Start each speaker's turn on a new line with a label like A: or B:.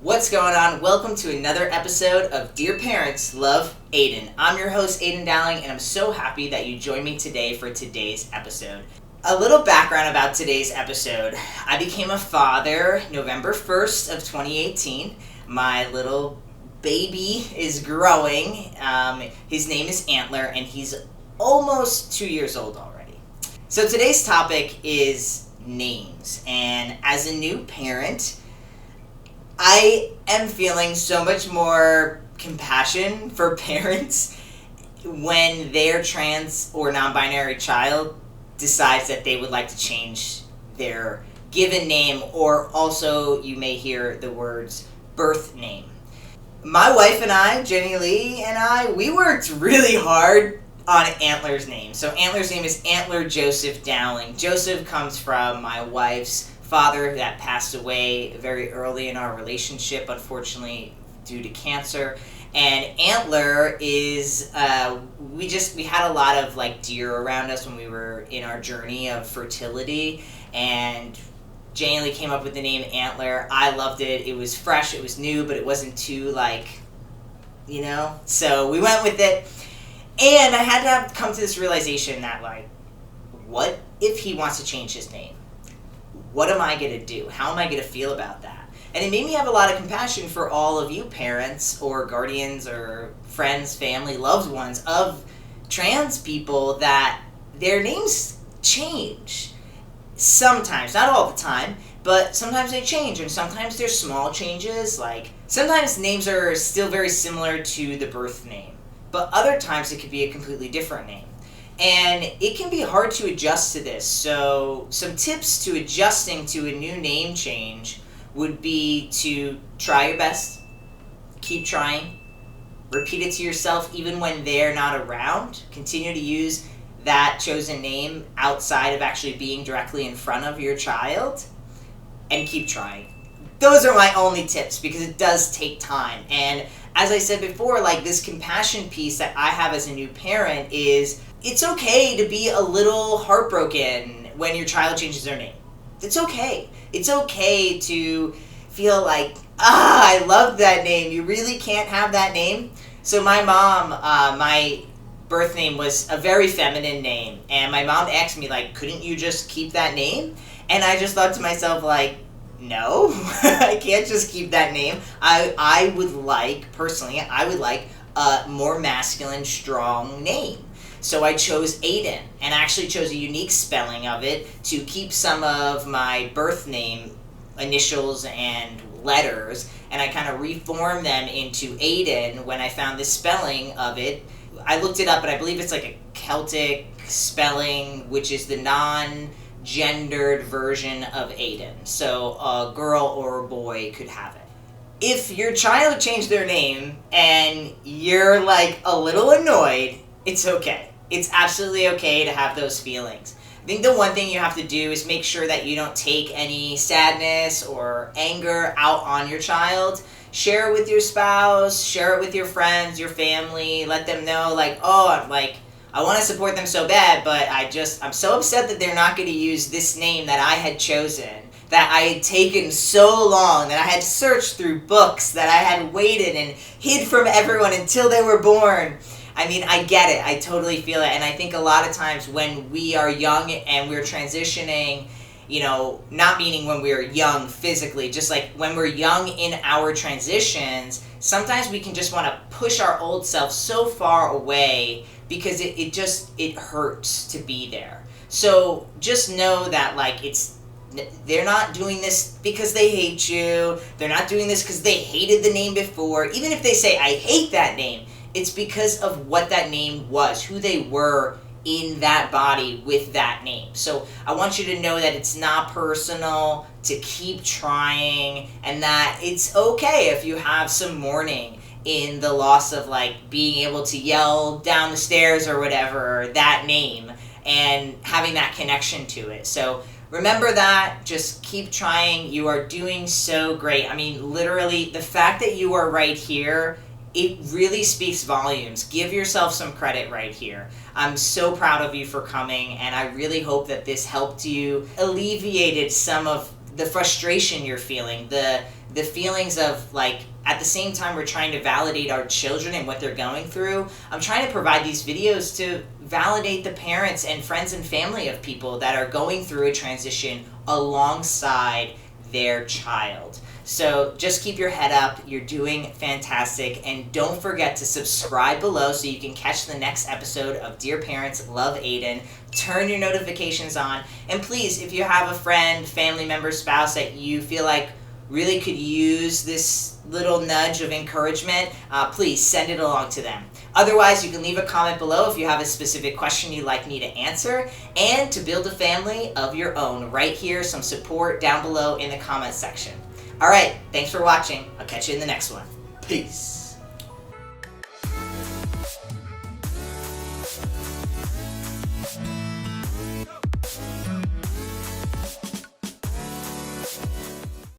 A: What's going on? Welcome to another episode of Dear Parents Love Aydian. I'm your host, Aydian Dowling, and I'm so happy that you joined me today for today's episode. A little background about today's episode. I became a father November 1st of 2018. My little baby is growing. His name is Antler, and he's almost 2 years old already. So today's topic is names, and as a new parent, I am feeling so much more compassion for parents when their trans or non-binary child decides that they would like to change their given name, or also you may hear the words birth name. My wife and I, Jenny Lee and I, we worked really hard on Antler's name. So Antler's name is Antler Joseph Dowling. Joseph comes from my wife's father that passed away very early in our relationship, unfortunately due to cancer. And Antler is we had a lot of deer around us when we were in our journey of fertility, and Jane Lee came up with the name Antler. I loved it. It was fresh, it was new, but it wasn't too so we went with it. And I had to come to this realization that what if he wants to change his name? What am I going to do? How am I going to feel about that? And it made me have a lot of compassion for all of you parents or guardians or friends, family, loved ones of trans people that their names change. Sometimes, not all the time, but sometimes they change, and sometimes they're small changes. Sometimes names are still very similar to the birth name, but other times it could be a completely different name. And it can be hard to adjust to this. So some tips to adjusting to a new name change would be to try your best, keep trying, repeat it to yourself even when they're not around, continue to use that chosen name outside of actually being directly in front of your child, and keep trying. Those are my only tips because it does take time. And as I said before, this compassion piece that I have as a new parent is, it's okay to be a little heartbroken when your child changes their name. It's okay. It's okay to feel I love that name. You really can't have that name. So my mom, my birth name was a very feminine name, and my mom asked me, couldn't you just keep that name? And I just thought to myself, no, I can't just keep that name. I would like a more masculine, strong name. So I chose Aydian, and actually chose a unique spelling of it to keep some of my birth name initials and letters, and I kind of reformed them into Aydian when I found the spelling of it. I looked it up, and I believe it's a Celtic spelling, which is the non-gendered version of Aydian. So a girl or a boy could have it. If your child changed their name and you're a little annoyed, it's okay. It's absolutely okay to have those feelings. I think the one thing you have to do is make sure that you don't take any sadness or anger out on your child. Share it with your spouse, share it with your friends, your family, let them know I want to support them so bad, but I'm so upset that they're not going to use this name that I had chosen, that I had taken so long, that I had searched through books, that I had waited and hid from everyone until they were born. I mean, I get it. I totally feel it. And I think a lot of times when we are young and we're transitioning, not meaning when we're young physically, just when we're young in our transitions, sometimes we can just want to push our old self so far away because it hurts to be there. So just know that they're not doing this because they hate you. They're not doing this because they hated the name before. Even if they say, I hate that name, it's because of what that name was, who they were in that body with that name. So I want you to know that it's not personal, to keep trying, and that it's okay if you have some mourning in the loss of being able to yell down the stairs or whatever, that name, and having that connection to it. So remember that, just keep trying. You are doing so great. I mean, literally, the fact that you are right here, it really speaks volumes. Give yourself some credit right here. I'm so proud of you for coming, and I really hope that this helped you, alleviated some of the frustration you're feeling, the the feelings of like, at the same time we're trying to validate our children and what they're going through, I'm trying to provide these videos to validate the parents and friends and family of people that are going through a transition alongside their child. So just keep your head up. You're doing fantastic. And don't forget to subscribe below so you can catch the next episode of Dear Parents Love Aydian. Turn your notifications on. And please, if you have a friend, family member, spouse that you feel like really could use this little nudge of encouragement, please send it along to them. Otherwise, you can leave a comment below if you have a specific question you'd like me to answer, and to build a family of your own. Right here, some support down below in the comment section. All right, thanks for watching. I'll catch you in the next one. Peace.